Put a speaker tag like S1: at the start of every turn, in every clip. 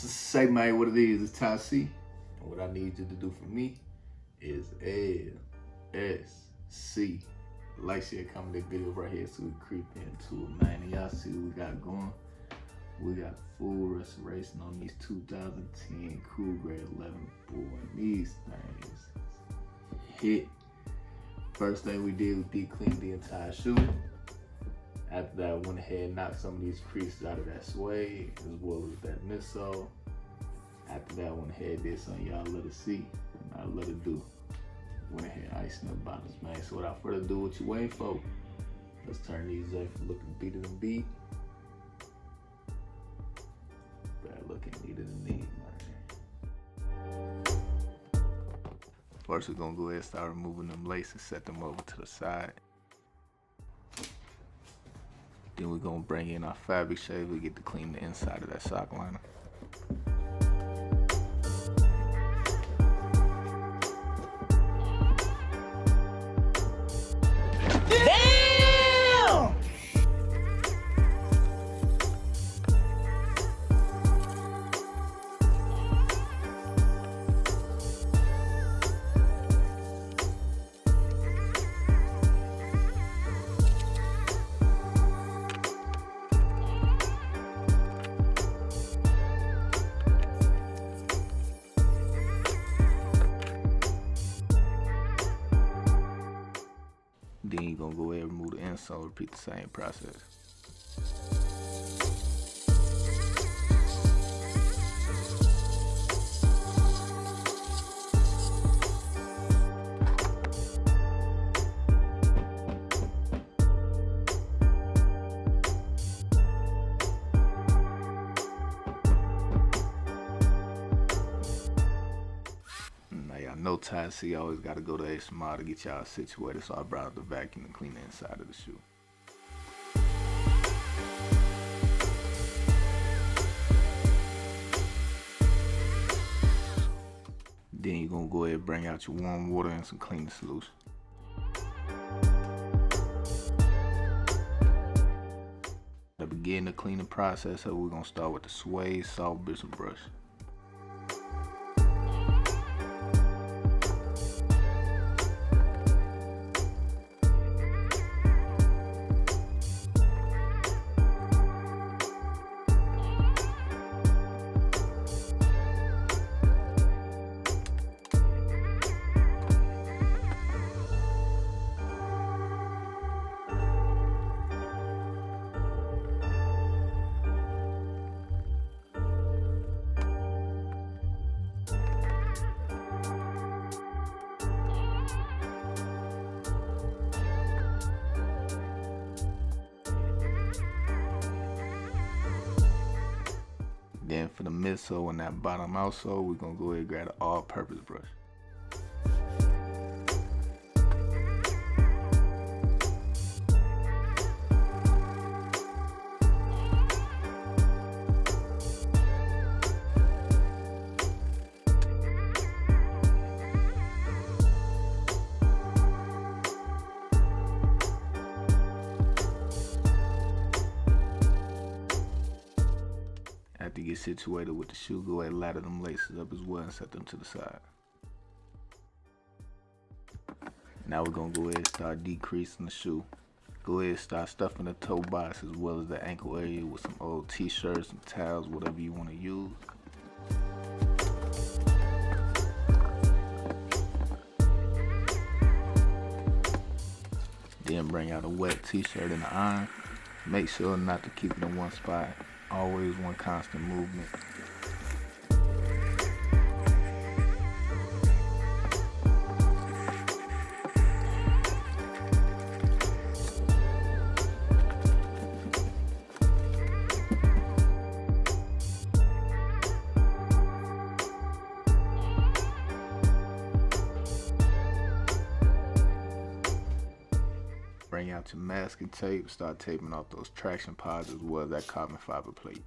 S1: Say, man, what it is. It's Ty C. And what I need you to do for me is LSC. Like, share, comment that video right here so we creep into it, man. And y'all see what we got going. We got full restoration on these 2010 Cool Grade 11 boy. These things hit. First thing we did was deep clean the entire shoe. After that, I went ahead and knocked some of these creases out of that suede as well as that midsole. After that, I went ahead and did something y'all let it see, and I let it do. Went ahead and icing the bottoms, man. So without further ado, what you waiting for? Let's turn these up from looking beater than beat. Bad looking neater than neat, man. First, we're gonna go ahead and start removing them laces, set them over to the side. Then we're gonna bring in our fabric shaver, get to clean the inside of that sock liner. Then you're gonna go ahead and remove the insole, repeat the same process. No Ty C, always got to go to extra mile to get y'all situated, so I brought out the vacuum to clean the inside of the shoe. Then you're going to go ahead and bring out your warm water and some cleaning solution. To begin the cleaning process, we're going to start with the suede soft bristle brush. Then for the midsole and that bottom outsole, we're gonna go ahead and grab an all-purpose brush. After you get situated with the shoe, go ahead and ladder them laces up as well and set them to the side. Now we're gonna go ahead and start decreasing the shoe. Go ahead and start stuffing the toe box as well as the ankle area with some old t-shirts, some towels, whatever you want to use. Then bring out a wet t-shirt and the iron. Make sure not to keep it in one spot. Always one constant movement. Bring out your masking tape, start taping off those traction pods as well as that carbon fiber plate.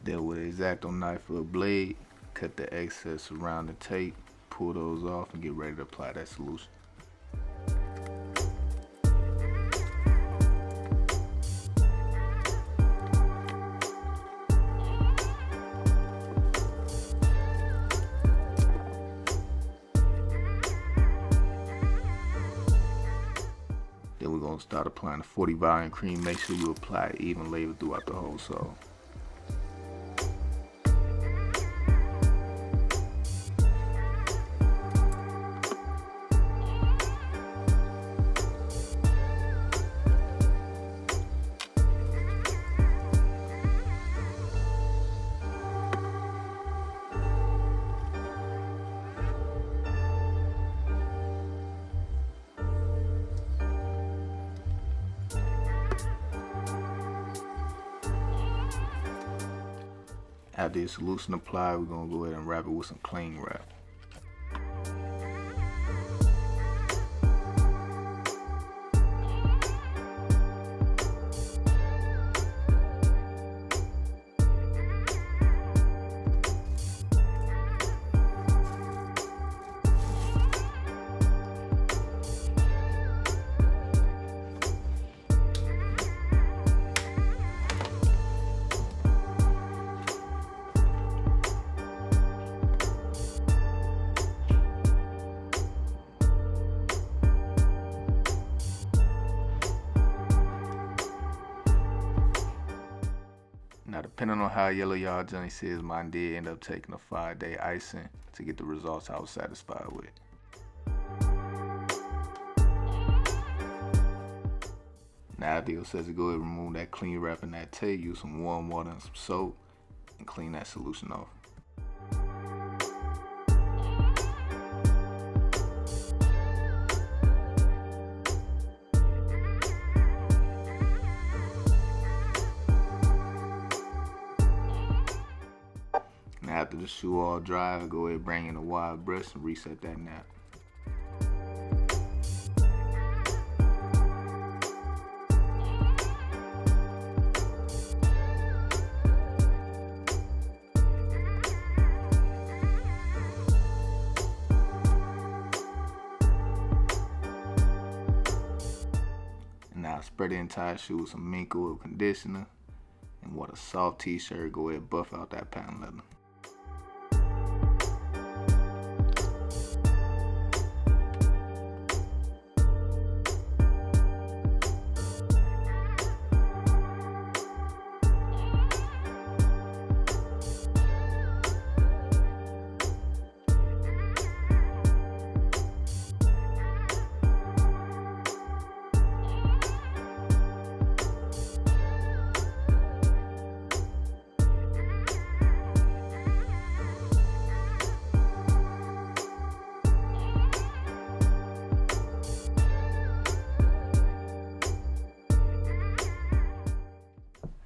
S1: Then with an X-Acto knife or a blade, cut the excess around the tape, pull those off, and get ready to apply that solution. Then we're going to start applying the 40 volume cream. Make sure you apply it evenly throughout the whole sole. After the solution applied, we're going to go ahead and wrap it with some cling wrap. Now, depending on how yellow y'all joint is, mine did end up taking a 5-day icing to get the results I was satisfied with. Now, Deal says to go ahead and remove that clean wrap and that tape, use some warm water and some soap, and clean that solution off. Now after the shoe all dry, go ahead and bring in a wide brush and reset that nap. And now spread the entire shoe with some mink oil conditioner, and with a soft t-shirt, go ahead and buff out that patent leather.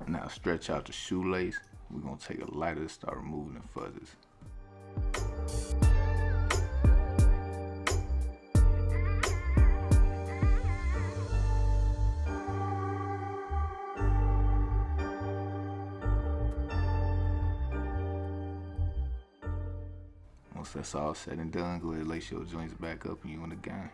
S1: Now stretch out the shoelace. We're gonna take a lighter to start removing the fuzzies. Once that's all said and done, go ahead and lace your joints back up and you in the game.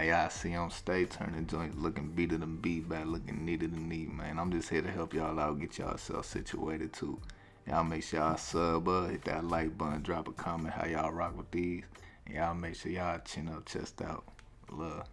S1: Y'all see on stage turning joints looking beater than beat, back looking neater than neat, man. I'm just here to help y'all out, get y'all self situated too. Y'all make sure y'all sub up, hit that like button, drop a comment how y'all rock with these. And y'all make sure y'all chin up, chest out. Love.